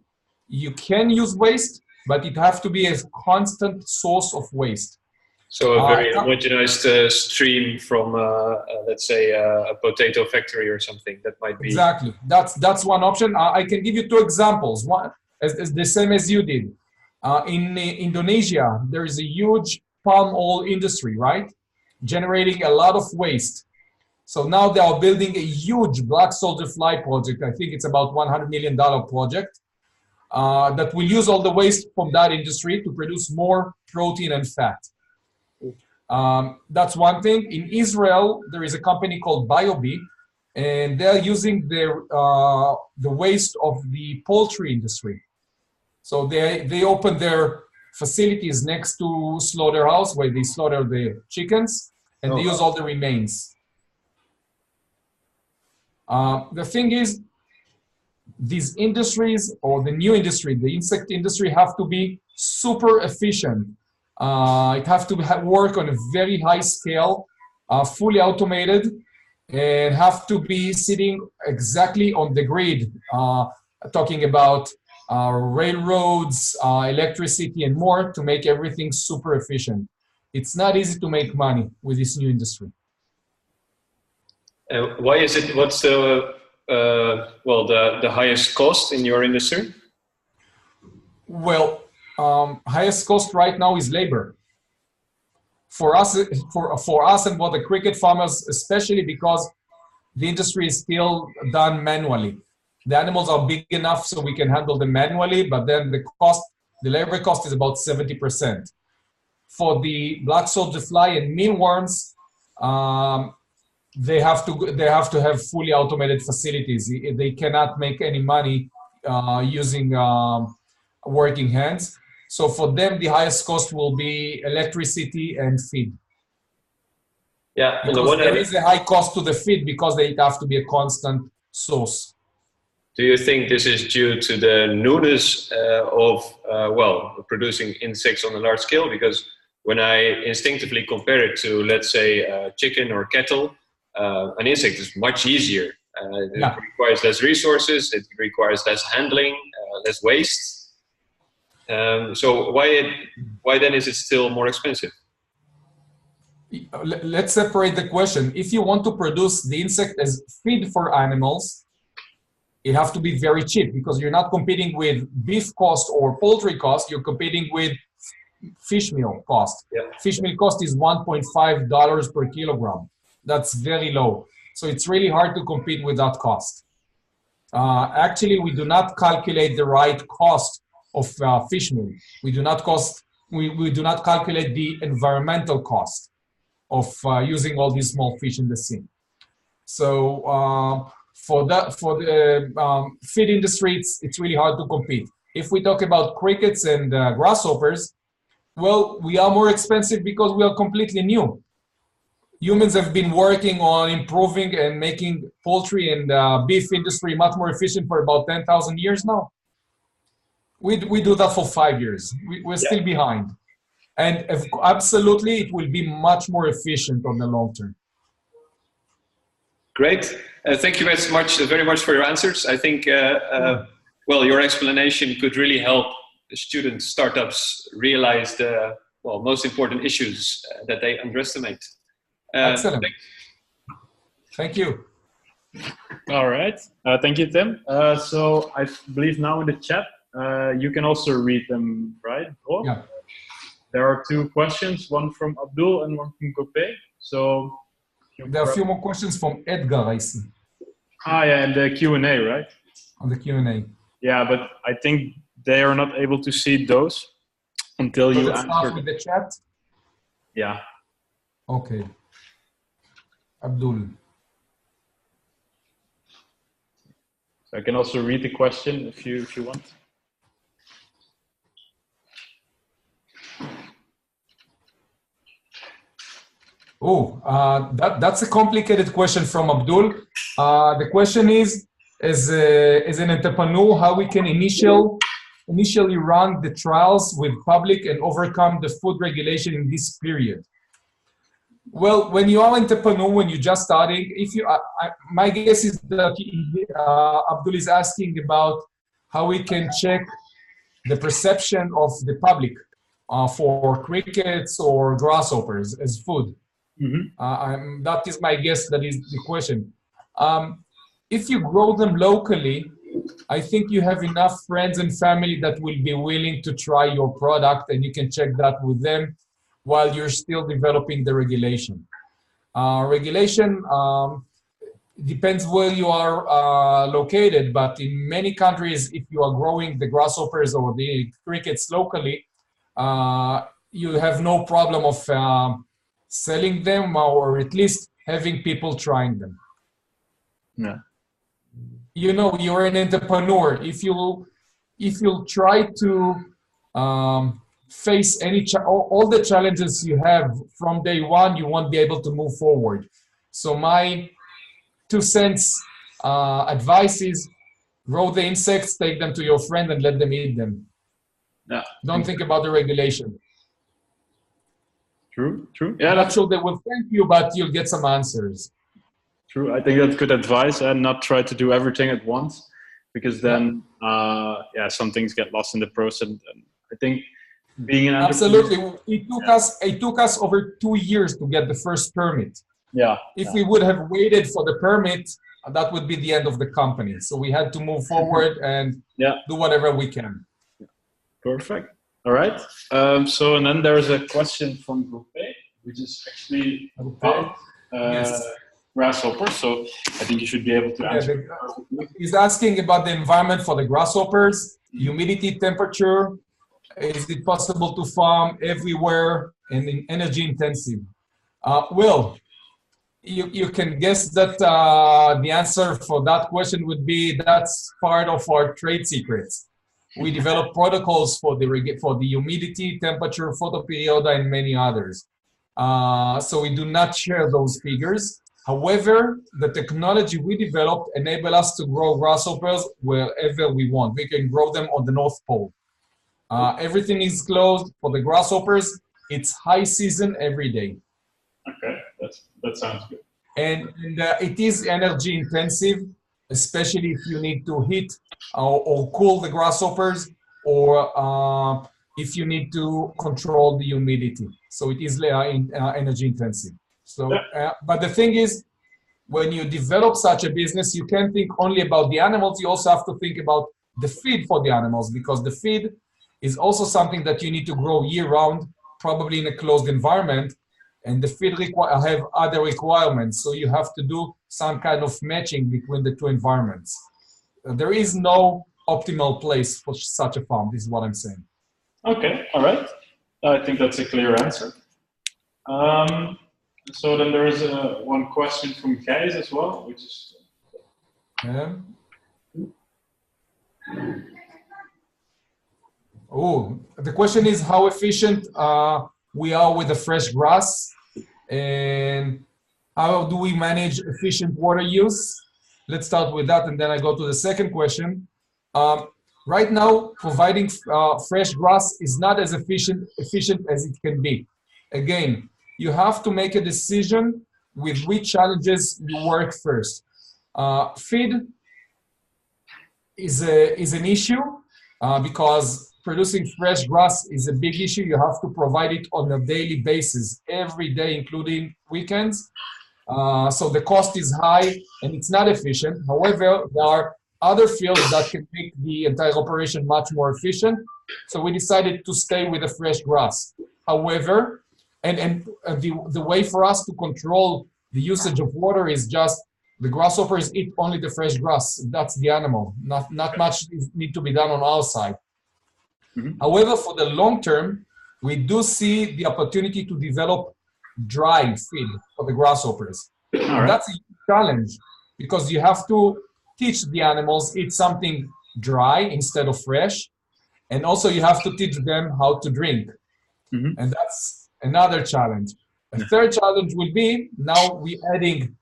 Speaker 2: You can use waste, but it has to be a constant source of waste.
Speaker 4: So a very homogenized stream from, let's say, a potato factory or something. That might be...
Speaker 2: Exactly. That's one option. I can give you two examples. One, as the same as you did. In Indonesia, there is a huge palm oil industry, right? Generating a lot of waste. So now they are building a huge black soldier fly project. I think it's about $100 million project that will use all the waste from that industry to produce more protein and fat. That's one thing. In Israel, there is a company called BioBee, and they're using the waste of the poultry industry. So they open their facilities next to slaughterhouse where they slaughter the chickens, and they use all the remains. The thing is, these industries, or the new industry, the insect industry, have to be super efficient. It has to work on a very high scale, fully automated, and have to be sitting exactly on the grid, talking about railroads, electricity, and more to make everything super efficient. It's not easy to make money with this new industry.
Speaker 4: Why is it? What's the highest cost in your industry?
Speaker 2: Well, highest cost right now is labor. For us and for the cricket farmers, especially because the industry is still done manually. The animals are big enough so we can handle them manually, but then the labor cost is about 70%. For the black soldier fly and mealworms, they have to have fully automated facilities. They cannot make any money using working hands. So for them, the highest cost will be electricity and feed.
Speaker 4: Yeah, on the
Speaker 2: Because
Speaker 4: one
Speaker 2: there
Speaker 4: hand,
Speaker 2: is a high cost to the feed because they have to be a constant source.
Speaker 4: do you think this is due to the newness of, well, producing insects on a large scale? Because when I instinctively compare it to, let's say, chicken or cattle, an insect is much easier. It requires less resources, it requires less handling, less waste. So why then is it still more expensive?
Speaker 2: Let's separate the question. If you want to produce the insect as feed for animals, it has to be very cheap because you're not competing with beef cost or poultry cost, you're competing with fish meal cost.
Speaker 4: Yeah.
Speaker 2: Fish meal cost is $1.5 per kilogram. That's very low. So it's really hard to compete with that cost. Actually, we do not calculate the right cost of fish meal. We do not calculate the environmental cost of using all these small fish in the sea. So for the feed industry, it's really hard to compete. If we talk about crickets and grasshoppers, well, we are more expensive because we are completely new. Humans have been working on improving and making poultry and beef industry much more efficient for about 10,000 years now. We do that for 5 years. We're still behind. And absolutely, it will be much more efficient on the long term.
Speaker 4: Great. Thank you very much for your answers. I think, well, your explanation could really help the student startups realize the most important issues that they underestimate.
Speaker 2: Excellent. Thank you.
Speaker 1: All right. Thank you, Tim. So I believe now in the chat, you can also read them, right? Dror?
Speaker 2: Yeah.
Speaker 1: There are 2 questions, one from Abdul and one from Gope. So
Speaker 2: there are a few more questions from Edgar, I see.
Speaker 1: Yeah, and the Q&A, right?
Speaker 2: On the Q&A.
Speaker 1: Yeah, but I think they are not able to see those until you answer.
Speaker 2: Start with the chat?
Speaker 1: Yeah.
Speaker 2: Okay. Abdul.
Speaker 1: So I can also read the question if you want.
Speaker 2: That's a complicated question from Abdul. The question is, as an entrepreneur, how we can initially run the trials with public and overcome the food regulation in this period. Well, when you are an entrepreneur, when you're just starting, my guess is that Abdul is asking about how we can check the perception of the public for crickets or grasshoppers as food. Mm-hmm. That is my guess. That is the question. If you grow them locally, I think you have enough friends and family that will be willing to try your product, and you can check that with them while you're still developing the regulation. Regulation depends where you are located, but in many countries, if you are growing the grasshoppers or the crickets locally, you have no problem of selling them, or at least having people trying them.
Speaker 1: Yeah.
Speaker 2: You know, you're an entrepreneur. If you'll try to face all the challenges you have from day one, you won't be able to move forward. So my 2 cents advice is grow the insects, take them to your friend, and let them eat them.
Speaker 1: Yeah.
Speaker 2: Don't think about the regulation.
Speaker 1: True. Yeah,
Speaker 2: I'm not sure they will thank you, but you'll get some answers.
Speaker 1: True. I think that's good advice, and not try to do everything at once, because then, some things get lost in the process. And I think being an
Speaker 2: absolutely, it took us over 2 years to get the first permit.
Speaker 1: Yeah.
Speaker 2: If we would have waited for the permit, that would be the end of the company. So we had to move forward and do whatever we can.
Speaker 1: Perfect. All right. So, and then there's a question from Gope, which is actually about grasshoppers. So I think you should be able to answer.
Speaker 2: He's asking about the environment for the grasshoppers, humidity, temperature. Is it possible to farm everywhere and energy intensive? Well, you can guess that the answer for that question would be that's part of our trade secrets. We develop protocols for the humidity, temperature, photoperiod, and many others. So we do not share those figures. However, the technology we developed enable us to grow grasshoppers wherever we want. We can grow them on the North Pole. Everything is closed for the grasshoppers. It's high season every day.
Speaker 1: Okay, that sounds good.
Speaker 2: And it is energy intensive, especially if you need to heat or cool the grasshoppers, or if you need to control the humidity. So it is energy intensive. So, but the thing is, when you develop such a business, you can't think only about the animals. You also have to think about the feed for the animals, because the feed is also something that you need to grow year round, probably in a closed environment. And the feed have other requirements. So you have to do some kind of matching between the two environments. There is no optimal place for such a farm. This is what I'm saying.
Speaker 1: Okay, all right. I think that's a clear answer. So then there is one question from Gijs as well, which is...
Speaker 2: Oh, the question is how efficient we are with the fresh grass, and how do we manage efficient water use? Let's start with that, and then I go to the second question. Right now, providing fresh grass is not as efficient as it can be. Again, you have to make a decision with which challenges you work first. Feed is an issue because producing fresh grass is a big issue. You have to provide it on a daily basis, every day, including weekends. So the cost is high and it's not efficient. However, there are other fields that can make the entire operation much more efficient. So we decided to stay with the fresh grass. However, the way for us to control the usage of water is just the grasshoppers eat only the fresh grass. That's the animal. Not much need to be done on our side. Mm-hmm. However, for the long term, we do see the opportunity to develop dry feed for the grasshoppers. Right. That's a challenge because you have to teach the animals eat something dry instead of fresh, and also you have to teach them how to drink. Mm-hmm. And that's another challenge. A third challenge will be now we're adding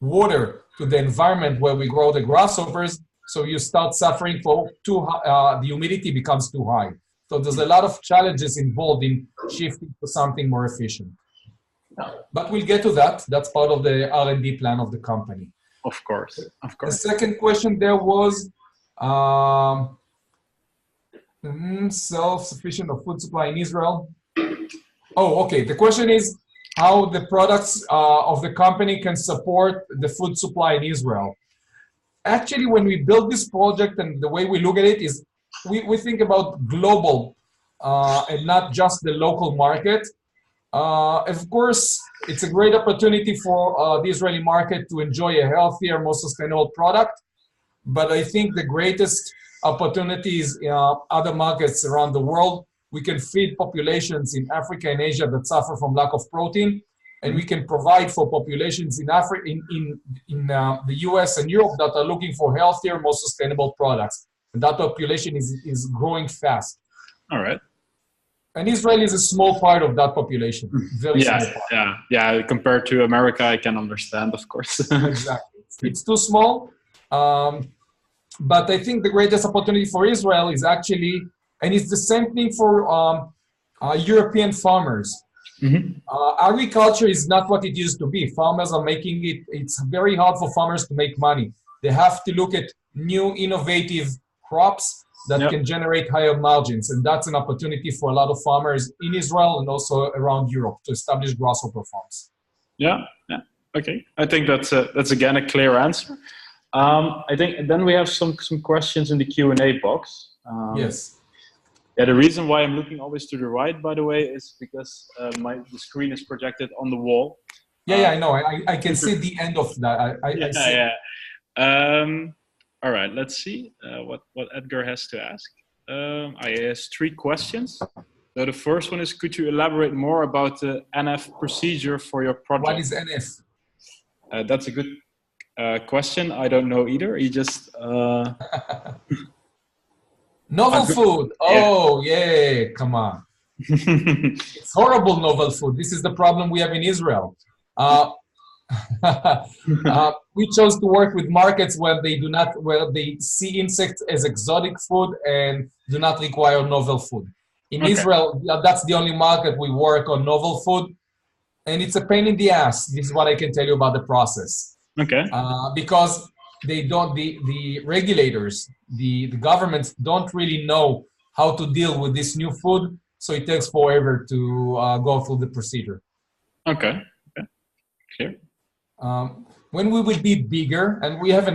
Speaker 2: water to the environment where we grow the grasshoppers, so you start suffering for the humidity becomes too high. So there's a lot of challenges involved in shifting to something more efficient. But we'll get to that. That's part of the R&D plan of the company.
Speaker 1: Of course, of course.
Speaker 2: The second question there was self-sufficient of food supply in Israel. Oh, okay. The question is how the products of the company can support the food supply in Israel. Actually, when we build this project and the way we look at it is we think about global and not just the local market. Of course, it's a great opportunity for the Israeli market to enjoy a healthier, more sustainable product. But I think the greatest opportunity is in other markets around the world. We can feed populations in Africa and Asia that suffer from lack of protein, and we can provide for populations in Africa, in the US and Europe that are looking for healthier, more sustainable products. And that population is growing fast.
Speaker 1: All right.
Speaker 2: And Israel is a small part of that population. Very small part.
Speaker 1: Yeah. Compared to America, I can understand, of course.
Speaker 2: Exactly. It's too small. But I think the greatest opportunity for Israel is actually, and it's the same thing for European farmers. Mm-hmm. Agriculture is not what it used to be. Farmers are making it, it's very hard for farmers to make money. They have to look at new innovative crops that can generate higher margins. And that's an opportunity for a lot of farmers in Israel and also around Europe to establish grasshopper farms.
Speaker 1: Yeah. Okay. I think that's again a clear answer. I think then we have some questions in the Q&A box.
Speaker 2: Yes.
Speaker 1: Yeah, the reason why I'm looking always to the right, by the way, is because the screen is projected on the wall.
Speaker 2: Yeah, I know. I can see the end of that. I see.
Speaker 1: Yeah. All right, let's see what Edgar has to ask. I asked 3 questions. So the first one is, could you elaborate more about the NF procedure for your project?
Speaker 2: What is NF?
Speaker 1: That's a good question. I don't know either. You just...
Speaker 2: Novel food. Oh, yeah. Come on. It's horrible novel food. This is the problem we have in Israel. We chose to work with markets where they see insects as exotic food and do not require novel food. In Israel, that's the only market we work on novel food, and it's a pain in the ass. This is what I can tell you about the process. Because the regulators, the governments don't really know how to deal with this new food, so it takes forever to go through the procedure.
Speaker 1: Okay. Clear.
Speaker 2: When we will be bigger, and we have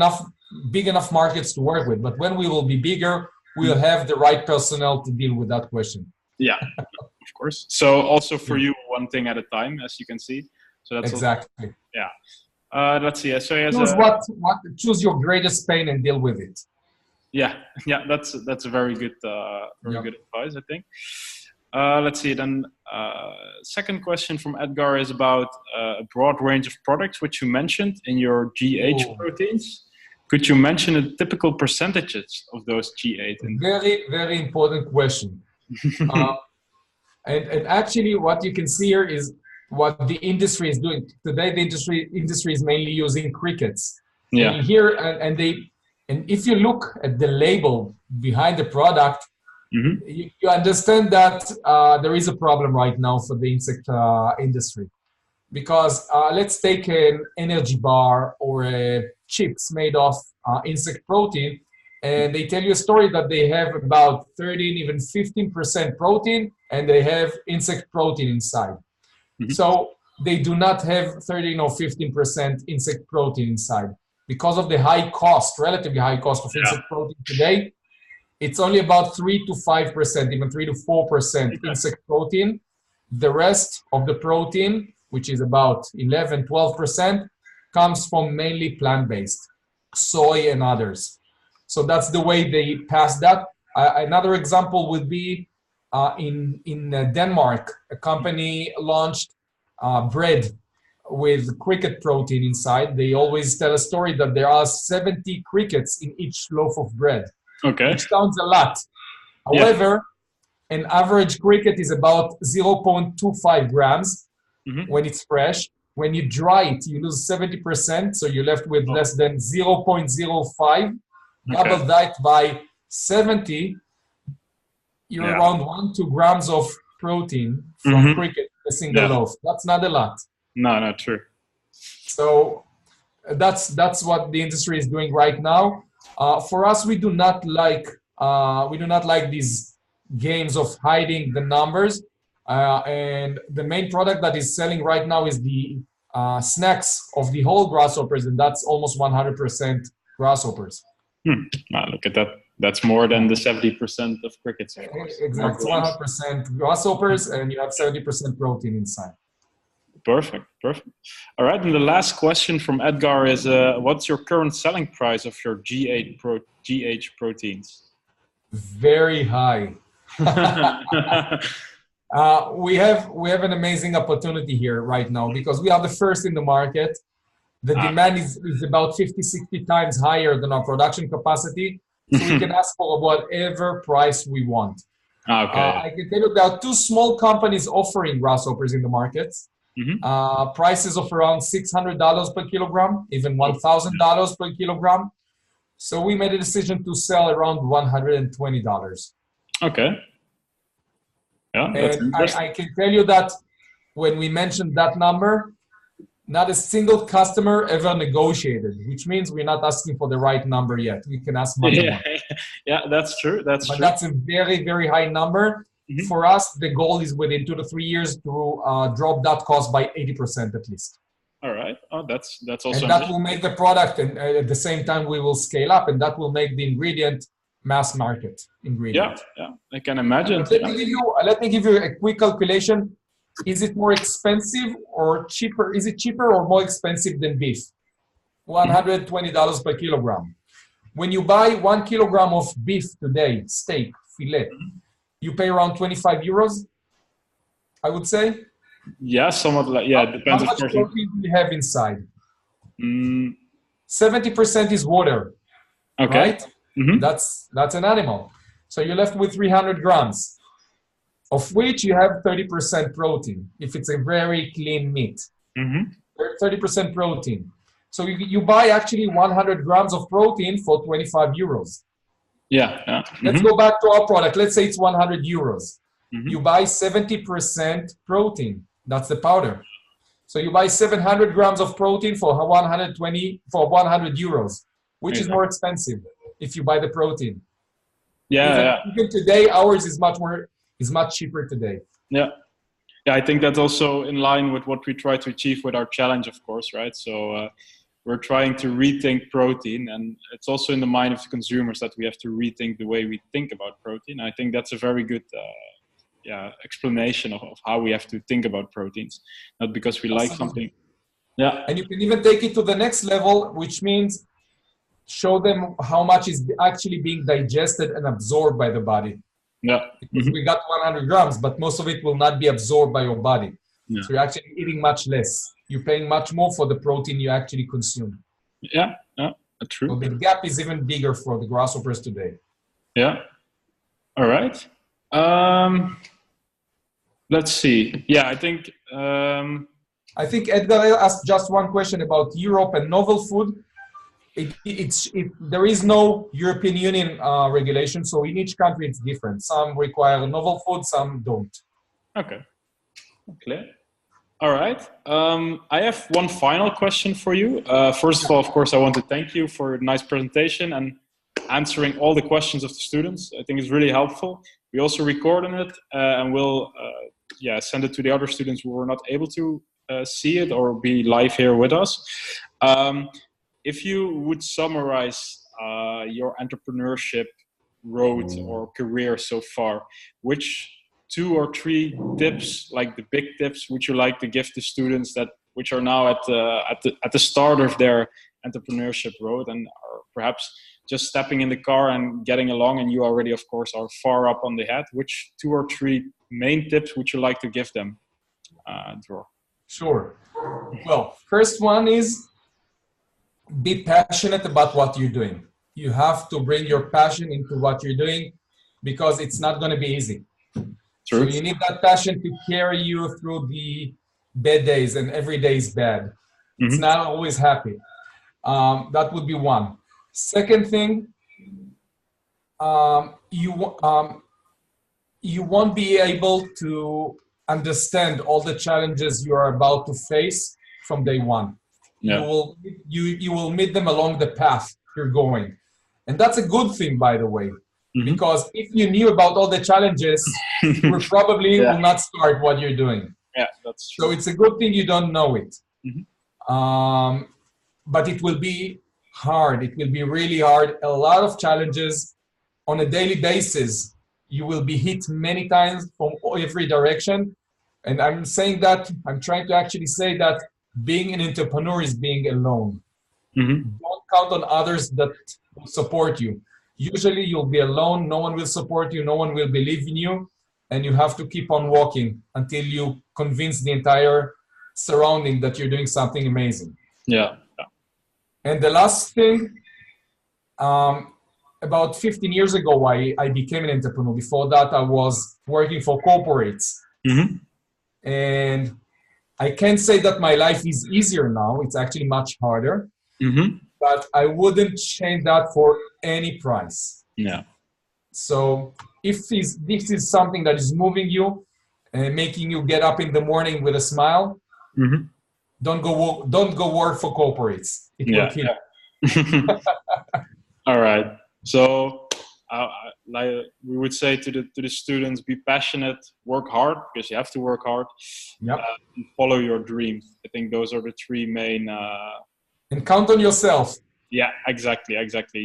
Speaker 2: big enough markets to work with, but when we will be bigger, we'll have the right personnel to deal with that question.
Speaker 1: Yeah, of course. So also for you, one thing at a time, as you can see. So that's
Speaker 2: exactly.
Speaker 1: Also, yeah. Let's see. So
Speaker 2: choose your greatest pain and deal with it.
Speaker 1: Yeah. That's a very good, good advice, I think. Let's see. Then, second question from Edgar is about a broad range of products which you mentioned in your GH proteins. Could you mention the typical percentages of those G8?
Speaker 2: Very, very important question. And actually, what you can see here is what the industry is doing today. The industry is mainly using crickets.
Speaker 1: Yeah.
Speaker 2: And here, and if you look at the label behind the product, you understand that there is a problem right now for the insect industry, because let's take an energy bar or chips made of insect protein, and they tell you a story that they have about 13, even 15% protein, and they have insect protein inside. So they do not have 13 or 15% insect protein inside. Because of the high cost, relatively high cost of insect protein today, it's only about 3 to 5%, even 3 to 4% insect protein. The rest of the protein, which is about 11, 12%, comes from mainly plant-based, soy and others. So that's the way they pass that. Another example would be in Denmark, a company launched bread with cricket protein inside. They always tell a story that there are 70 crickets in each loaf of bread. Which sounds a lot. However, an average cricket is about 0.25 grams when it's fresh. When you dry it, you lose 70%, so you're left with less than 0.05. Double that by 70, you're around 1-2 grams of protein from cricket in a single loaf. That's not a lot.
Speaker 1: No, not true.
Speaker 2: So that's what the industry is doing right now. For us, we do not like these games of hiding the numbers. And the main product that is selling right now is the snacks of the whole grasshoppers, and that's almost 100% grasshoppers.
Speaker 1: Look at that. That's more than the 70% of crickets. Of course.
Speaker 2: Exactly, 100% grasshoppers, and you have 70% protein inside.
Speaker 1: Perfect. All right, and the last question from Edgar is, what's your current selling price of your GH proteins?
Speaker 2: Very high. We have an amazing opportunity here right now because we are the first in the market. The demand is about 50, 60 times higher than our production capacity. So we can ask for whatever price we want. I can tell you there are 2 small companies offering grasshoppers in the market. Prices of around $600 per kilogram, even $1,000 per kilogram. So we made a decision to sell around $120.
Speaker 1: Okay. Yeah, that's interesting.
Speaker 2: I can tell you that when we mentioned that number, not a single customer ever negotiated, which means we're not asking for the right number yet. We can ask much more.
Speaker 1: Yeah, that's true. But
Speaker 2: that's a very, very high number. For us, the goal is within 2 to 3 years to drop that cost by 80% at least.
Speaker 1: All right. Oh, that's also.
Speaker 2: And that will make the product, and at the same time, we will scale up, and that will make the ingredient mass market ingredient.
Speaker 1: Yeah, I can imagine.
Speaker 2: Let me give you a quick calculation. Is it more expensive or cheaper? Is it cheaper or more expensive than beef? $120 per kilogram. When you buy 1 kilogram of beef today, steak, filet, you pay around 25 euros, I would say.
Speaker 1: Yeah, somewhat like, it depends.
Speaker 2: How much protein do you have inside? 70% is water.
Speaker 1: Okay.
Speaker 2: Right? That's an animal. So you're left with 300 grams. of which you have 30% protein, if it's a very clean meat. 30% protein. So you buy actually 100 grams of protein for 25 euros.
Speaker 1: Yeah.
Speaker 2: Let's go back to our product. Let's say it's 100 euros. You buy 70% protein. That's the powder. So you buy 700 grams of protein for 100 euros, which is more expensive if you buy the protein. Even today, ours is much cheaper today.
Speaker 1: Yeah, I think that's also in line with what we try to achieve with our challenge, of course, right? So we're trying to rethink protein, and it's also in the mind of the consumers that we have to rethink the way we think about protein. I think that's a very good explanation of how we have to think about proteins, not because we like something. Yeah.
Speaker 2: And you can even take it to the next level, which means show them how much is actually being digested and absorbed by the body.
Speaker 1: Yeah.
Speaker 2: Because we got 100 grams, but most of it will not be absorbed by your body. Yeah. So you're actually eating much less. You're paying much more for the protein you actually consume.
Speaker 1: Yeah, true.
Speaker 2: So the gap is even bigger for the grasshoppers today.
Speaker 1: Yeah. All right. Let's see. Yeah, I think
Speaker 2: Edgar asked just one question about Europe and novel food. There is no European Union regulation, so in each country it's different. Some require novel food, some don't.
Speaker 1: Okay, clear. All right. I have one final question for you. First of all, of course, I want to thank you for a nice presentation and answering all the questions of the students. I think it's really helpful. We also recorded it and we'll send it to the other students who were not able to see it or be live here with us. If you would summarize your entrepreneurship road or career so far, which 2 or 3 tips, like the big tips, would you like to give to students which are now at the start of their entrepreneurship road and are perhaps just stepping in the car and getting along, and you already, of course, are far up on the head? Which 2 or 3 main tips would you like to give them, Dror?
Speaker 2: Sure. Well, first one is be passionate about what you're doing. You have to bring your passion into what you're doing because it's not going to be easy. True. So you need that passion to carry you through the bad days, and every day is bad. It's not always happy. That would be one. Second thing, you won't be able to understand all the challenges you are about to face from day one. Yeah. You will meet them along the path you're going. And that's a good thing, by the way, because if you knew about all the challenges, you probably will not start what you're doing.
Speaker 1: Yeah, that's true.
Speaker 2: So it's a good thing you don't know it. But it will be hard. It will be really hard. A lot of challenges on a daily basis. You will be hit many times from every direction. And I'm trying to actually say that being an entrepreneur is being alone. Don't count on others that will support you. Usually you'll be alone. No one will support you. No one will believe in you. And you have to keep on walking until you convince the entire surrounding that you're doing something amazing.
Speaker 1: Yeah.
Speaker 2: And the last thing, about 15 years ago, I became an entrepreneur. Before that, I was working for corporates. And I can't say that my life is easier now. It's actually much harder. But I wouldn't change that for any price.
Speaker 1: Yeah.
Speaker 2: So if this is something that is moving you and making you get up in the morning with a smile, don't go work for corporates. It will kill you.
Speaker 1: All right. So like we would say to the students, be passionate, work hard, because you have to work hard, and follow your dreams. I think those are the 3 main...
Speaker 2: and count on yourself.
Speaker 1: Yeah, exactly.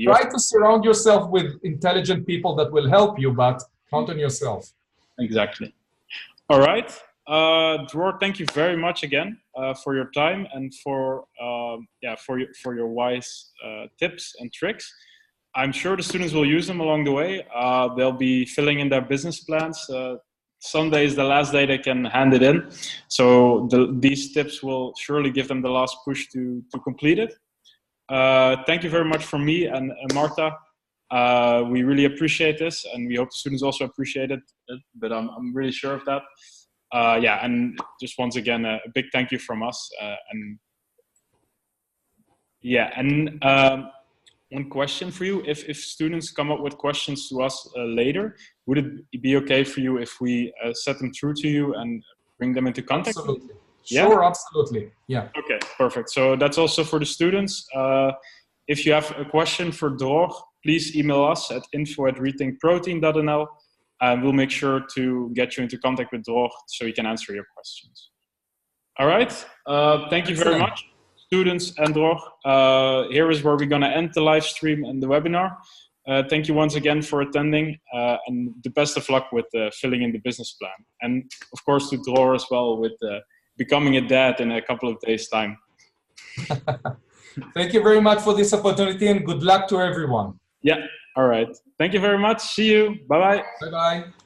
Speaker 2: Try to surround yourself with intelligent people that will help you, but count on yourself.
Speaker 1: Exactly. All right. Dror, thank you very much again for your time and for your wise tips and tricks. I'm sure the students will use them along the way. They'll be filling in their business plans. Sunday is the last day they can hand it in. So these tips will surely give them the last push to complete it. Thank you very much from me and Marta. We really appreciate this, and we hope the students also appreciate it, but I'm really sure of that. Yeah, and just once again, a big thank you from us. One question for you: if students come up with questions to us later, would it be okay for you if we set them through to you and bring them into contact?
Speaker 2: Absolutely.
Speaker 1: Yeah?
Speaker 2: Sure, absolutely. Yeah.
Speaker 1: Okay, perfect. So that's also for the students. If you have a question for Dror, please email us at info@rethinkprotein.nl, and we'll make sure to get you into contact with Dror so he can answer your questions. All right. Thank you very much, students and Dror. Here is where we're going to end the live stream and the webinar. Thank you once again for attending, and the best of luck with filling in the business plan. And of course to Dror as well with becoming a dad in a couple of days' time.
Speaker 2: Thank you very much for this opportunity, and good luck to everyone.
Speaker 1: Yeah, all right. Thank you very much. See you. Bye-bye.
Speaker 2: Bye-bye.